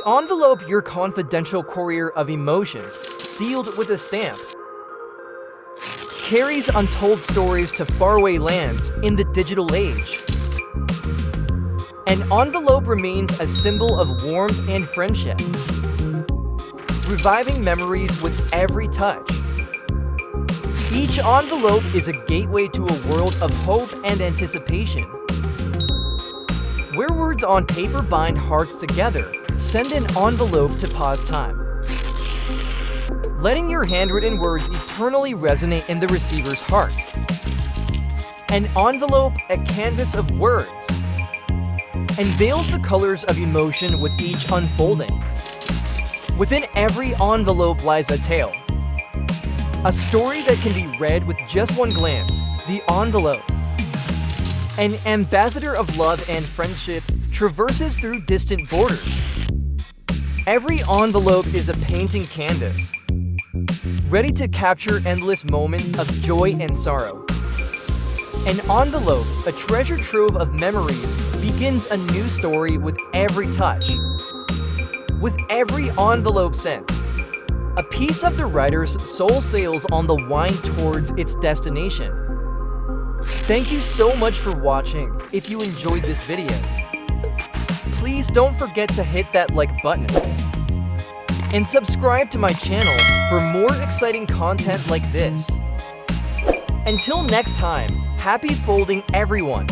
envelope your confidential courier of emotions, sealed with a stamp, carries untold stories to faraway lands in the digital age. An envelope remains a symbol of warmth and friendship, reviving memories with every touch. Each envelope is a gateway to a world of hope and anticipation. Where words on paper bind hearts together, send an envelope to pause time, letting your handwritten words eternally resonate in the receiver's heart. An envelope, a canvas of words, unveils the colors of emotion with each unfolding. Within every envelope lies a tale, a story that can be read with just one glance. The envelope, an ambassador of love and friendship, traverses through distant borders. Every envelope is a painting canvas, ready to capture endless moments of joy and sorrow. An envelope, a treasure trove of memories, begins a new story with every touch. With every envelope sent, a piece of the writer's soul sails on the wind towards its destination. Thank you so much for watching. If you enjoyed this video, please don't forget to hit that like button and subscribe to my channel for more exciting content like this. Until next time, happy folding everyone!